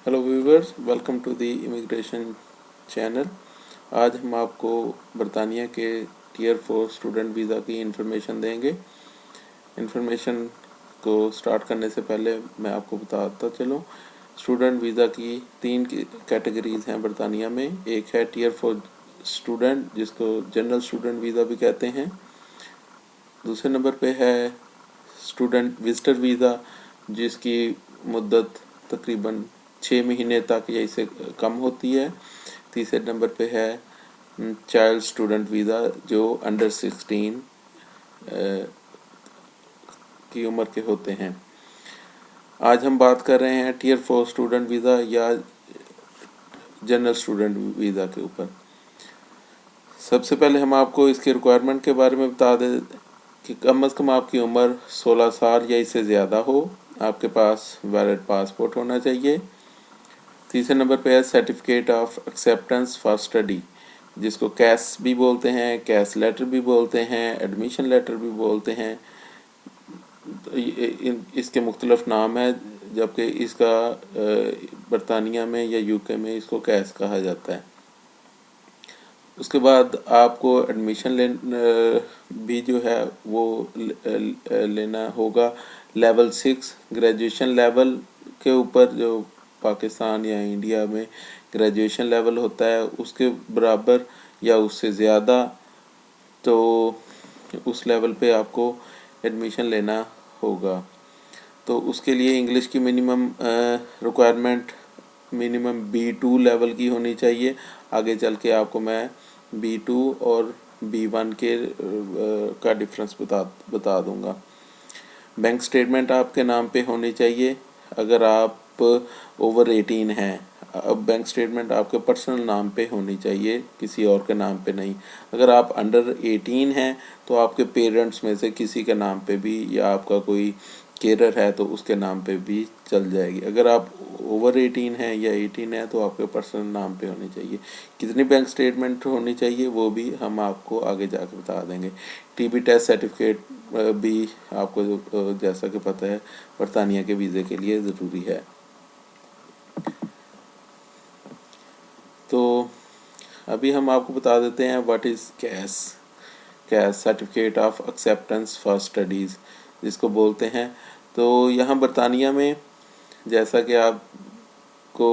Hello viewers, welcome to the immigration channel. आज हम आपको बरतानिया के टियर 4 स्टूडेंट वीज़ा की इन्फॉर्मेशन देंगे। इन्फॉर्मेशन को स्टार्ट करने से पहले मैं आपको बताता चलूँ, स्टूडेंट वीज़ा की 3 कैटेगरीज हैं बरतानिया में। एक है टियर 4 स्टूडेंट, जिसको जनरल स्टूडेंट वीज़ा भी कहते हैं। दूसरे नंबर पे है स्टूडेंट विजिटर वीज़ा, जिसकी मुद्दत तकरीबन 6 महीने तक या इससे कम होती है। तीसरे नंबर पे है चाइल्ड स्टूडेंट वीज़ा, जो अंडर 16 की उम्र के होते हैं। आज हम बात कर रहे हैं टियर 4 स्टूडेंट वीज़ा या जनरल स्टूडेंट वीज़ा के ऊपर। सबसे पहले हम आपको इसके रिक्वायरमेंट के बारे में बता दें कि कम से कम आपकी उम्र 16 साल या इससे ज़्यादा हो। आपके पास वैलिड पासपोर्ट होना चाहिए। तीसरे नंबर पे है certificate of acceptance for study, जिसको कैस भी बोलते हैं, कैस लेटर भी बोलते हैं, एडमिशन लेटर भी बोलते हैं। इसके मुख्तलिफ नाम है, जबकि इसका बरतानिया में या यूके में इसको कैस कहा जाता है। उसके बाद आपको एडमिशन भी जो है वो लेना होगा लेवल 6 ग्रेजुएशन लेवल के ऊपर, जो पाकिस्तान या इंडिया में ग्रेजुएशन लेवल होता है उसके बराबर या उससे ज़्यादा। तो उस लेवल पे आपको एडमिशन लेना होगा। तो उसके लिए इंग्लिश की minimum requirement minimum B2 level की होनी चाहिए। आगे चल के आपको मैं B2 और B1 के का डिफरेंस बता दूंगा। बैंक स्टेटमेंट आपके नाम पे होनी चाहिए अगर आप ओवर 18 हैं। अब बैंक स्टेटमेंट आपके पर्सनल नाम पे होनी चाहिए, किसी और के नाम पे नहीं। अगर आप अंडर 18 हैं तो आपके पेरेंट्स में से किसी के नाम पे भी, या आपका कोई केयर है तो उसके नाम पे भी चल जाएगी। अगर आप ओवर 18 हैं या 18 है तो आपके पर्सनल नाम पे होनी चाहिए। कितनी बैंक स्टेटमेंट होनी चाहिए वो भी हम आपको आगे जाकर बता देंगे। TB टेस्ट सर्टिफिकेट भी आपको जैसा कि पता है बरतानिया के वीज़े के लिए ज़रूरी है। तो अभी हम आपको बता देते हैं what is CAS. CAS certificate of acceptance for studies जिसको बोलते हैं। तो यहाँ बरतानिया में जैसा कि आपको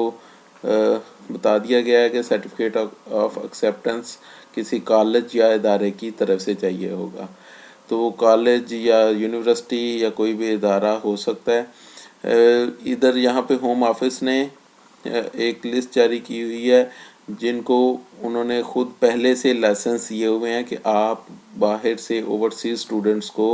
बता दिया गया है कि सर्टिफिकेट ऑफ एक्सेप्टेंस किसी कॉलेज या इदारे की तरफ से चाहिए होगा। तो वो कॉलेज या यूनिवर्सिटी या कोई भी इदारा हो सकता है। इधर यहाँ पे होम ऑफिस ने एक लिस्ट जारी की हुई है जिनको उन्होंने खुद पहले से लाइसेंस दिए हुए हैं कि आप बाहर से ओवरसीज स्टूडेंट्स को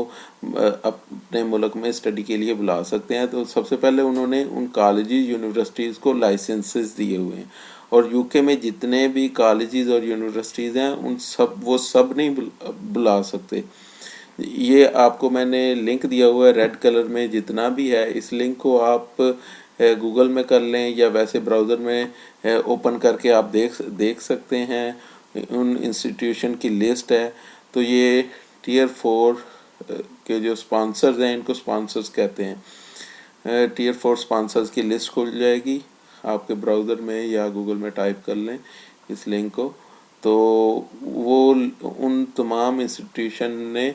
अपने मुल्क में स्टडी के लिए बुला सकते हैं। तो सबसे पहले उन्होंने उन कॉलेजेस यूनिवर्सिटीज़ को लाइसेंसेस दिए हुए हैं, और यूके में जितने भी कॉलेजेस और यूनिवर्सिटीज़ हैं उन वो सब नहीं बुला सकते। ये आपको मैंने लिंक दिया हुआ है रेड कलर में, जितना भी है इस लिंक को आप गूगल में कर लें या वैसे ब्राउज़र में ओपन करके आप देख सकते हैं। उन इंस्टीट्यूशन की लिस्ट है। तो ये टियर 4 के जो स्पॉन्सर्स हैं इनको स्पॉन्सर्स कहते हैं। टियर 4 स्पॉन्सर्स की लिस्ट खुल जाएगी, आपके ब्राउज़र में या गूगल में टाइप कर लें इस लिंक को। तो वो उन तमाम इंस्टीट्यूशन ने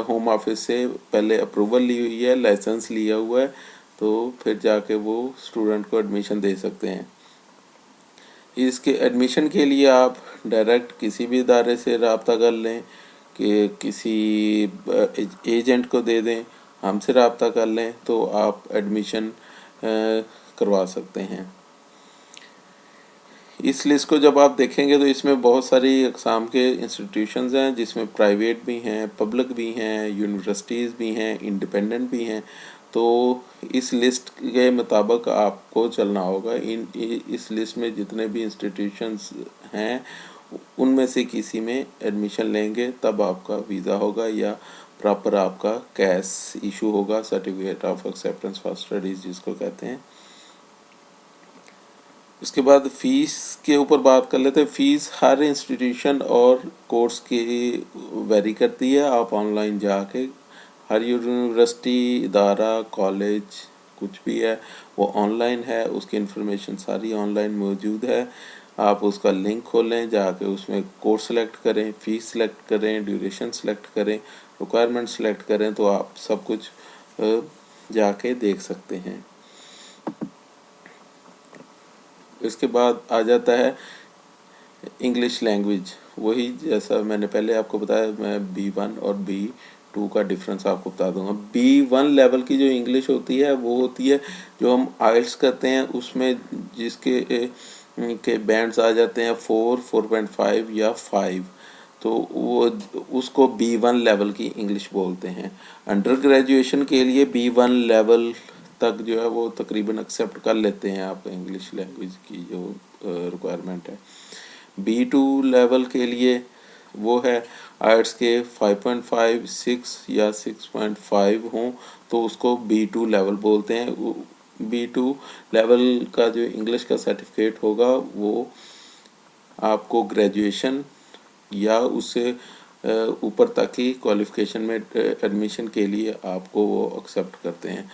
होम ऑफिस से पहले अप्रूवल ली हुई है, लाइसेंस लिया हुआ है, तो फिर जाके वो स्टूडेंट को एडमिशन दे सकते हैं। इसके एडमिशन के लिए आप डायरेक्ट किसी भी इदारे से रब्ता कर लें, कि किसी एजेंट को दे दें, हमसे रब्ता कर लें, तो आप एडमिशन करवा सकते हैं। इस लिस्ट को जब आप देखेंगे तो इसमें बहुत सारी अक़साम के इंस्टीट्यूशंस हैं, जिसमें प्राइवेट भी हैं, पब्लिक भी हैं, यूनिवर्सिटीज़ भी हैं, इंडिपेंडेंट भी हैं। तो इस लिस्ट के मुताबिक आपको चलना होगा। इस लिस्ट में जितने भी इंस्टीट्यूशंस हैं उनमें से किसी में एडमिशन लेंगे तब आपका वीज़ा होगा या प्रॉपर आपका कैस इशू होगा, certificate of acceptance for studies जिसको कहते हैं। उसके बाद फ़ीस के ऊपर बात कर लेते हैं। फ़ीस हर इंस्टीट्यूशन और कोर्स की वेरी करती है। आप ऑनलाइन जाके हर यूनिवर्सिटी, इदारा, कॉलेज कुछ भी है वो ऑनलाइन है, उसकी इन्फॉर्मेशन सारी ऑनलाइन मौजूद है। आप उसका लिंक खोलें, जाके उसमें कोर्स सेलेक्ट करें, फ़ीस सेलेक्ट करें, ड्यूरेशन सेलेक्ट करें, रिक्वायरमेंट सेलेक्ट करें, तो आप सब कुछ जाके देख सकते हैं। इसके बाद आ जाता है इंग्लिश लैंग्वेज। वही जैसा मैंने पहले आपको बताया, मैं B1 और B2 का डिफरेंस आपको बता दूंगा। B1 लेवल की जो इंग्लिश होती है वो होती है जो हम आइल्स करते हैं, उसमें जिसके के बैंड्स आ जाते हैं 4, 4.5 या 5, तो वो उसको B1 लेवल की इंग्लिश बोलते हैं। अंडर ग्रेजुएशन के लिए B1 लेवल तक जो है वो तकरीबन एक्सेप्ट कर लेते हैं आप इंग्लिश लैंग्वेज की जो रिक्वायरमेंट है। B2 लेवल के लिए वो है आइट्स के 5.5, 6 या 6.5 हों तो उसको B2 लेवल बोलते हैं। B2 लेवल का जो इंग्लिश का सर्टिफिकेट होगा वो आपको ग्रेजुएशन या उससे ऊपर तक की क्वालिफिकेशन में एडमिशन के लिए आपको वो एक्सेप्ट करते हैं।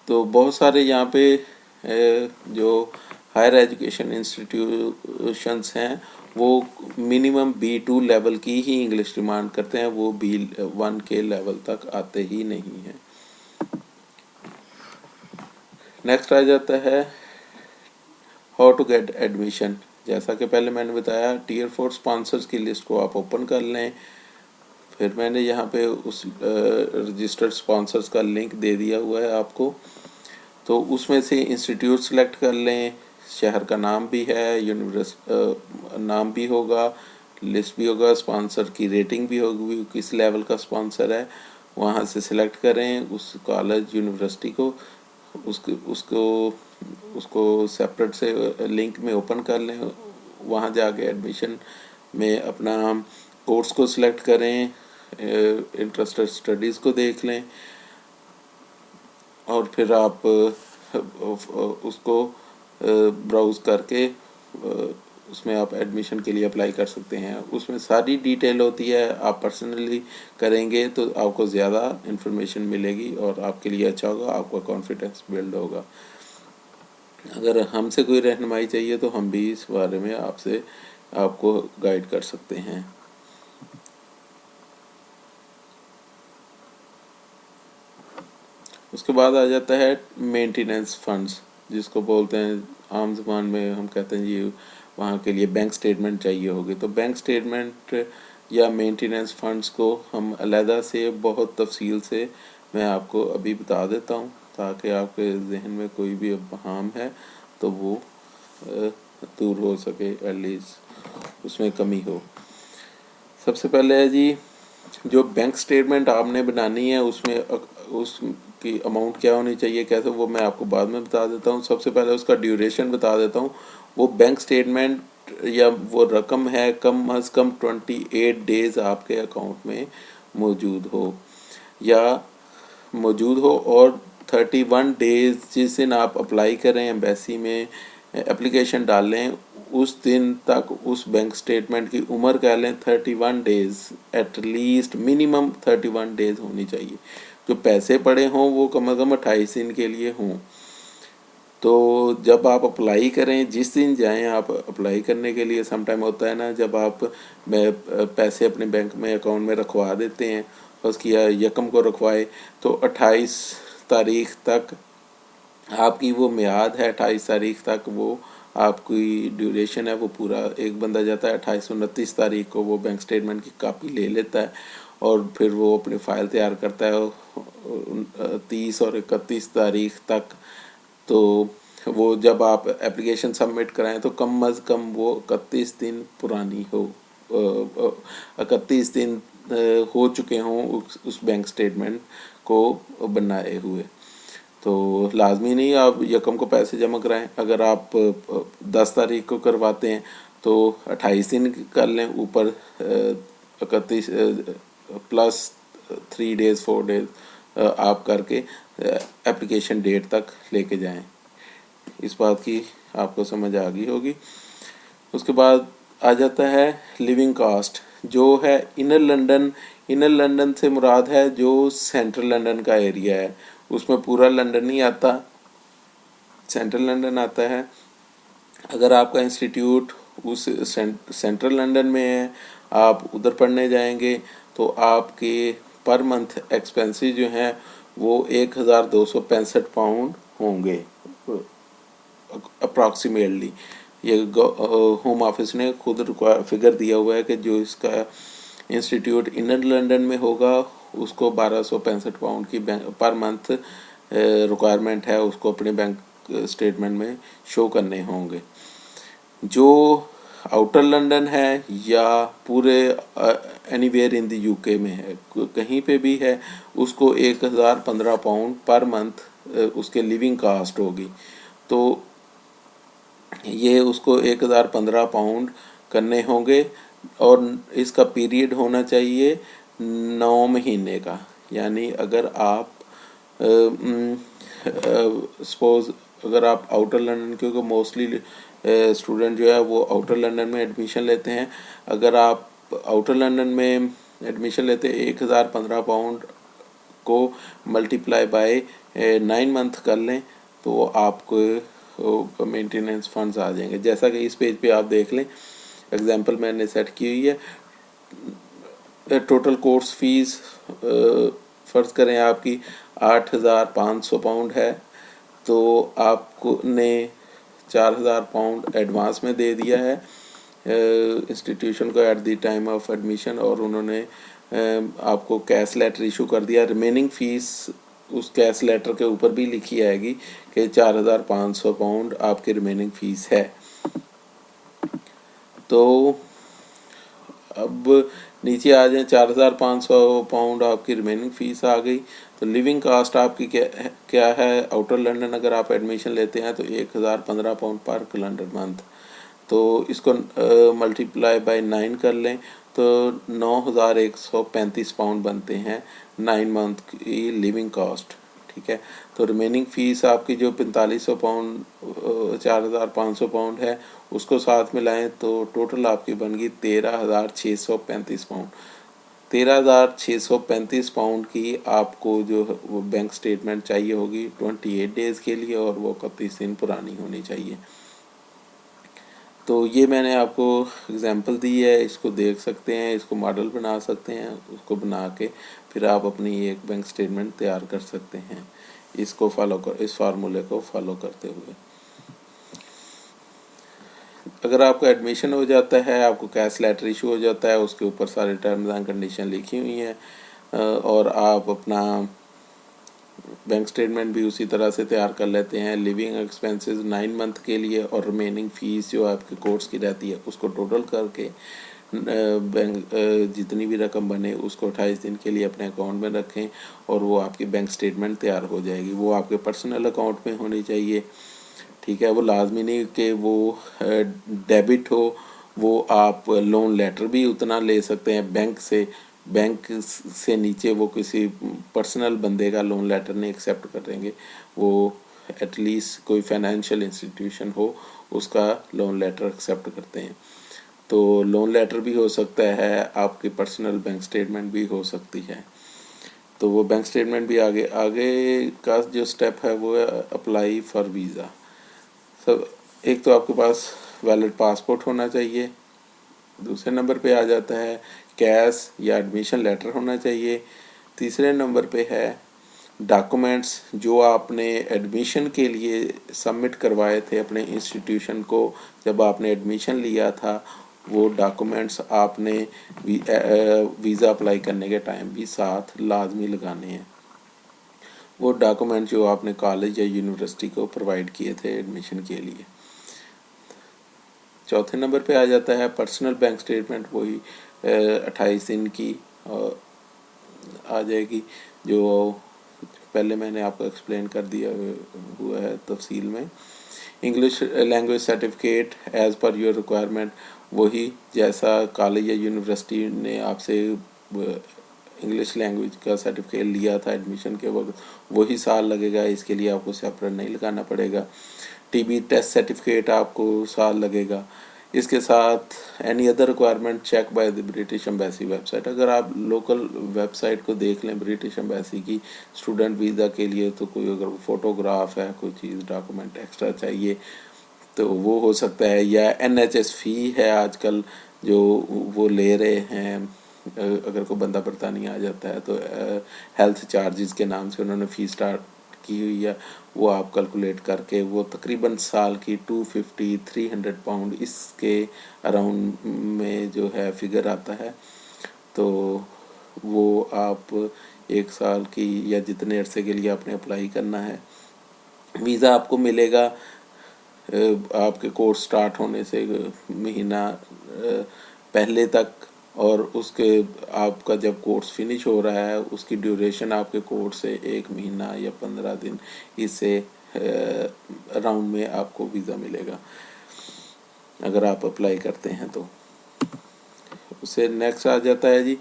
तो बहुत सारे यहाँ पे जो हायर एजुकेशन इंस्टीट्यूशंस हैं वो मिनिमम B2 लेवल की ही इंग्लिश डिमांड करते हैं, वो B1 के लेवल तक आते ही नहीं हैं। नेक्स्ट आ जाता है हाउ टू गेट एडमिशन। जैसा कि पहले मैंने बताया, Tier 4 स्पॉन्सर्स की लिस्ट को आप ओपन कर लें। फिर मैंने यहाँ पे उस रजिस्टर्ड स्पॉन्सर्स का लिंक दे दिया हुआ है आपको। तो उसमें से इंस्टीट्यूट सेलेक्ट कर लें, शहर का नाम भी है, नाम भी होगा, लिस्ट भी होगा, स्पॉन्सर की रेटिंग भी होगी, किस लेवल का स्पॉन्सर है, वहाँ से सिलेक्ट करें उस कॉलेज यूनिवर्सिटी को, उसको उसको उसको सेपरेट से लिंक में ओपन कर लें। वहाँ जाके एडमिशन में अपना कोर्स को सिलेक्ट करें, इंटरेस्टेड स्टडीज़ को देख लें और फिर आप उसको ब्राउज़ करके उसमें आप एडमिशन के लिए अप्लाई कर सकते हैं। उसमें सारी डिटेल होती है, आप पर्सनली करेंगे तो आपको ज़्यादा इन्फॉर्मेशन मिलेगी और आपके लिए अच्छा होगा, आपका कॉन्फिडेंस बिल्ड होगा। अगर हमसे कोई रहनुमाई चाहिए तो हम भी इस बारे में आपको गाइड कर सकते हैं। उसके बाद आ जाता है मेंटेनेंस फंड्स, जिसको बोलते हैं आम ज़बान में हम कहते हैं जी वहाँ के लिए बैंक स्टेटमेंट चाहिए होगी। तो बैंक स्टेटमेंट या मेंटेनेंस फंड्स को हम अलहदा से बहुत तफसील से मैं आपको अभी बता देता हूँ, ताकि आपके जहन में कोई भी अबहम है तो वो दूर हो सके, एटलीस्ट उसमें कमी हो। सबसे पहले है जी, जो बैंक स्टेटमेंट आपने बनानी है उसमें उसकी अमाउंट क्या होनी चाहिए, कैसे, वो मैं आपको बाद में बता देता हूँ। सबसे पहले उसका ड्यूरेशन बता देता हूँ। वो बैंक स्टेटमेंट या वो रकम है कम अज़ कम 28 डेज़ आपके अकाउंट में मौजूद हो और 31 डेज़ जिस दिन आप अप्लाई करें एम्बेसी में एप्लीकेशन डालें उस दिन तक उस बैंक स्टेटमेंट की उम्र कह लें 31 डेज़, एटलीस्ट मिनिमम 31 डेज़ होनी चाहिए। जो पैसे पड़े हों वो कम से कम 28 दिन के लिए हों। तो जब आप अप्लाई करें, जिस दिन जाएं आप अप्लाई करने के लिए, सम टाइम होता है ना जब आप पैसे अपने बैंक में अकाउंट में रखवा देते हैं, उसकी यकम को रखवाए तो 28 तारीख तक आपकी वो मियाद है, 28 तारीख तक वो आपकी ड्यूरेशन है, वो पूरा एक बंदा जाता है 28-29 तारीख को वो बैंक स्टेटमेंट की कापी ले लेता है और फिर वो अपनी फ़ाइल तैयार करता है 30 और 31 तारीख तक। तो वो जब आप एप्लीकेशन सबमिट कराएं तो कम अज़ कम वो 31 दिन पुरानी हो, 31 दिन हो चुके हों उस बैंक स्टेटमेंट को बनाए हुए। तो लाजमी नहीं आप यकम को पैसे जमा कराएं। अगर आप 10 तारीख को करवाते हैं तो 28 दिन कर लें, ऊपर 31 प्लस 3 डेज़ 4 डेज़ आप करके एप्लीकेशन डेट तक लेके जाएं। इस बात की आपको समझ आ गई होगी। उसके बाद आ जाता है लिविंग कास्ट, जो है इनर लंदन। इनर लंदन से मुराद है जो सेंट्रल लंदन का एरिया है, उसमें पूरा लंदन नहीं आता, सेंट्रल लंदन आता है। अगर आपका इंस्टीट्यूट उस सेंट्रल लंदन में है, आप उधर पढ़ने जाएंगे तो आपके पर मंथ एक्सपेंसेस जो हैं वो 1265 होंगे अप्रॉक्सीमेटली। ये होम ऑफिस ने खुद फिगर दिया हुआ है कि जो इसका इंस्टीट्यूट इनर लंदन में होगा उसको 1265 की पर मंथ रिक्वायरमेंट है, उसको अपने बैंक स्टेटमेंट में शो करने होंगे। जो आउटर लंदन है या पूरे एनीवेयर इन द यूके में है, कहीं पे भी है, उसको 1015 पाउंड पर मंथ उसके लिविंग कास्ट होगी। तो ये उसको 1015 पाउंड करने होंगे और इसका पीरियड होना चाहिए 9 महीने का। यानी अगर आप सपोज अगर आप आउटर लंदन, क्योंकि मोस्टली स्टूडेंट जो है वो आउटर लंदन में एडमिशन लेते हैं, अगर आप आउटर लंदन में एडमिशन लेते हैं 1015 पाउंड को मल्टीप्लाई बाय 9 मंथ कर लें तो आपको मेंटेनेंस फंड्स आ जाएंगे। जैसा कि इस पेज पे आप देख लें, एग्जांपल मैंने सेट की हुई है। टोटल कोर्स फीस फ़र्ज़ करें आपकी 8500 पाउंड है, तो आपको ने 4000 पाउंड एडवांस में दे दिया है इंस्टीट्यूशन को at the time of admission, और उन्होंने आपको कैश लेटर इशू कर दिया। रिमेनिंग फ़ीस उस कैश लेटर के ऊपर भी लिखी आएगी कि 4500 पाउंड आपकी रिमेनिंग फ़ीस है। तो अब नीचे आ जाए, 4500 पाउंड आपकी रिमेनिंग फ़ीस आ गई। तो लिविंग कास्ट आपकी क्या है आउटर लंदन अगर आप एडमिशन लेते हैं तो 1015 पाउंड पर कैलेंडर मंथ। तो इसको मल्टीप्लाई बाय 9 कर लें तो 9135 पाउंड बनते हैं 9 मंथ की लिविंग कास्ट। ठीक है, तो रिमेनिंग फ़ीस आपकी जो 4500 पाउंड 4500 पाउंड है उसको साथ मिलाएं तो टोटल आपकी बन गई 13635 पाउंड। 13635 पाउंड की आपको जो वो बैंक स्टेटमेंट चाहिए होगी 28 डेज़ के लिए, और वो 31 दिन पुरानी होनी चाहिए। तो ये मैंने आपको एग्जांपल दी है, इसको देख सकते हैं, इसको मॉडल बना सकते हैं, उसको बना के फिर आप अपनी एक बैंक स्टेटमेंट तैयार कर सकते हैं इसको इस फार्मूले को फॉलो करते हुए। अगर आपका एडमिशन हो जाता है, आपको कैश लेटर इशू हो जाता है, उसके ऊपर सारे टर्म्स एंड कंडीशन लिखी हुई हैं और आप अपना बैंक स्टेटमेंट भी उसी तरह से तैयार कर लेते हैं। लिविंग एक्सपेंसेस 9 मंथ के लिए और रिमेनिंग फ़ीस जो आपके कोर्स की रहती है उसको टोटल करके बैंक जितनी भी रकम बने उसको 28 दिन के लिए अपने अकाउंट में रखें और वो आपकी बैंक स्टेटमेंट तैयार हो जाएगी। वो आपके पर्सनल अकाउंट में होनी चाहिए। ठीक है, वो लाजमी नहीं कि वो डेबिट हो, वो आप लोन लेटर भी उतना ले सकते हैं बैंक से। बैंक से नीचे वो किसी पर्सनल बंदे का लोन लेटर नहीं एक्सेप्ट करेंगे, वो एटलीस्ट कोई फाइनेंशियल इंस्टीट्यूशन हो उसका लोन लेटर एक्सेप्ट करते हैं। तो लोन लेटर भी हो सकता है, आपकी पर्सनल बैंक स्टेटमेंट भी हो सकती है। तो वो बैंक स्टेटमेंट भी आगे आगे का जो स्टेप है वो है अप्लाई फॉर वीज़ा। सब एक तो आपके पास वैलिड पासपोर्ट होना चाहिए, दूसरे नंबर पे आ जाता है कैश या एडमिशन लेटर होना चाहिए, तीसरे नंबर पे है डॉक्यूमेंट्स जो आपने एडमिशन के लिए सबमिट करवाए थे अपने इंस्टीट्यूशन को जब आपने एडमिशन लिया था, वो डॉक्यूमेंट्स आपने वीज़ा अप्लाई करने के टाइम भी साथ लाजमी लगाने हैं। वो डॉक्यूमेंट जो आपने कॉलेज या यूनिवर्सिटी को प्रोवाइड किए थे एडमिशन के लिए। चौथे नंबर पे आ जाता है पर्सनल बैंक स्टेटमेंट, वही 28 दिन की आ जाएगी, जो पहले मैंने आपको एक्सप्लेन कर दिया हुआ है तफसील में। English language certificate as per your requirement, वही जैसा कॉलेज या यूनिवर्सिटी ने आपसे इंग्लिश लैंग्वेज का सर्टिफिकेट लिया था एडमिशन के वक्त, वही साल लगेगा, इसके लिए आपको सेपरेट नहीं लगाना पड़ेगा। टीबी टेस्ट सर्टिफिकेट आपको साल लगेगा। इसके साथ any other requirement check by the British embassy website. अगर आप लोकल वेबसाइट को देख लें ब्रिटिश एम्बेसी की स्टूडेंट वीज़ा के लिए, तो कोई अगर फोटोग्राफ है, कोई चीज़ डॉक्यूमेंट एक्स्ट्रा चाहिए तो वो हो सकता है, या NHS फ़ी है आजकल जो वो ले रहे हैं। अगर कोई बंदा बरतानिया आ जाता है तो हेल्थ चार्जेस के नाम से उन्होंने फ़ी स्टार्ट की हुई है, वो आप कैलकुलेट करके वो तकरीबन साल की 250-300 पाउंड इसके अराउंड में जो है फिगर आता है। तो वो आप एक साल की या जितने अरसे के लिए आपने अप्लाई करना है, वीज़ा आपको मिलेगा आपके कोर्स स्टार्ट होने से महीना पहले तक, और उसके आपका जब कोर्स फिनिश हो रहा है उसकी ड्यूरेशन आपके कोर्स से 1 महीना या 15 दिन इससे अराउंड में आपको वीज़ा मिलेगा अगर आप अप्लाई करते हैं तो। उससे नेक्स्ट आ जाता है जी,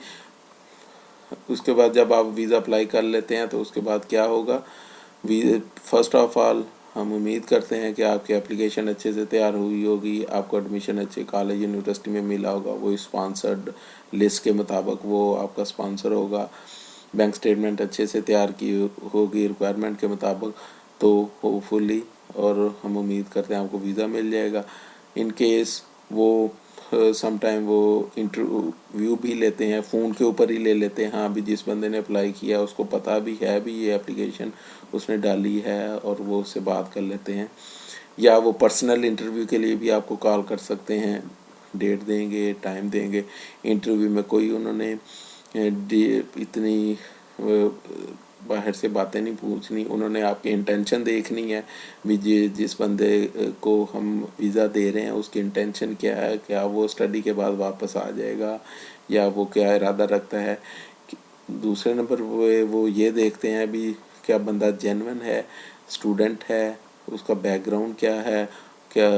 उसके बाद जब आप वीज़ा अप्लाई कर लेते हैं तो उसके बाद क्या होगा। फर्स्ट ऑफ ऑल हम उम्मीद करते हैं कि आपकी एप्लीकेशन अच्छे से तैयार हुई होगी, आपको एडमिशन अच्छे कॉलेज यूनिवर्सिटी में मिला होगा, वो स्पॉन्सर्ड लिस्ट के मुताबिक वो आपका स्पॉन्सर होगा, बैंक स्टेटमेंट अच्छे से तैयार की होगी रिक्वायरमेंट के मुताबिक, तो होपफुली और हम उम्मीद करते हैं आपको वीज़ा मिल जाएगा। इन केस वो समटाइम वो इंटरव्यू भी लेते हैं, फ़ोन के ऊपर ही ले लेते हैं। हाँ, अभी जिस बंदे ने अप्लाई किया उसको पता भी है भी ये एप्लीकेशन उसने डाली है, और वो उससे बात कर लेते हैं, या वो पर्सनल इंटरव्यू के लिए भी आपको कॉल कर सकते हैं, डेट देंगे, टाइम देंगे। इंटरव्यू में कोई उन्होंने इतनी बाहर से बातें नहीं पूछनी, उन्होंने आपकी इंटेंशन देखनी है भी जिस बंदे को हम वीज़ा दे रहे हैं उसकी इंटेंशन क्या है, क्या वो स्टडी के बाद वापस आ जाएगा या वो क्या इरादा रखता है। दूसरे नंबर वो ये देखते हैं भी क्या बंदा जेन्युइन है, स्टूडेंट है, उसका बैकग्राउंड क्या है, क्या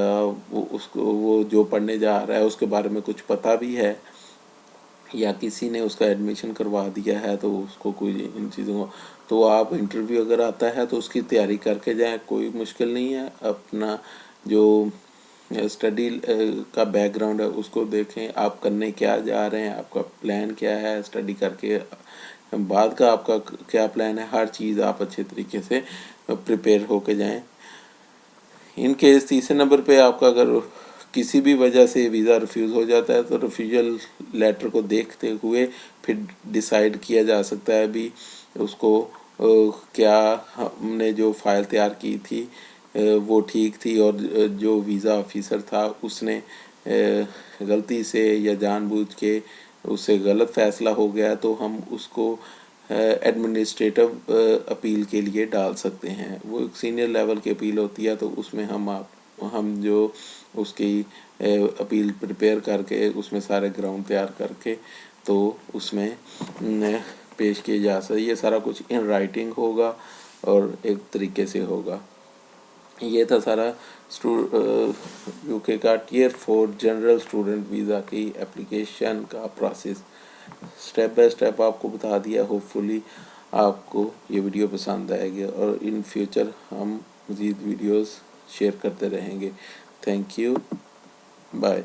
वो जो पढ़ने जा रहा है उसके बारे में कुछ पता भी है, या किसी ने उसका एडमिशन करवा दिया है तो उसको कोई इन चीज़ों को। तो आप इंटरव्यू अगर आता है तो उसकी तैयारी करके जाएं, कोई मुश्किल नहीं है। अपना जो स्टडी का बैकग्राउंड है उसको देखें, आप करने क्या जा रहे हैं, आपका प्लान क्या है, स्टडी करके बाद का आपका क्या प्लान है, हर चीज़ आप अच्छे तरीके से प्रिपेयर होके जाएं। इन केस तीसरे नंबर पे आपका अगर किसी भी वजह से वीज़ा रिफ्यूज़ हो जाता है तो रिफ्यूजल लेटर को देखते हुए फिर डिसाइड किया जा सकता है भी उसको क्या हमने जो फ़ाइल तैयार की थी वो ठीक थी, और जो वीज़ा ऑफिसर था उसने गलती से या जानबूझ के उससे गलत फ़ैसला हो गया, तो हम उसको एडमिनिस्ट्रेटिव अपील के लिए डाल सकते हैं। वो एक सीनियर लेवल की अपील होती है, तो उसमें हम जो उसकी अपील प्रिपेयर करके उसमें सारे ग्राउंड तैयार करके तो उसमें पेश किए जा सकते। ये सारा कुछ इन राइटिंग होगा और एक तरीके से होगा। ये था सारा यूके का Tier 4 जनरल स्टूडेंट वीज़ा की एप्लीकेशन का प्रोसेस स्टेप बाय स्टेप आपको बता दिया। होपफुली आपको ये वीडियो पसंद आएगी और इन फ्यूचर हम मज़ीद वीडियोस शेयर करते रहेंगे। Thank you, bye.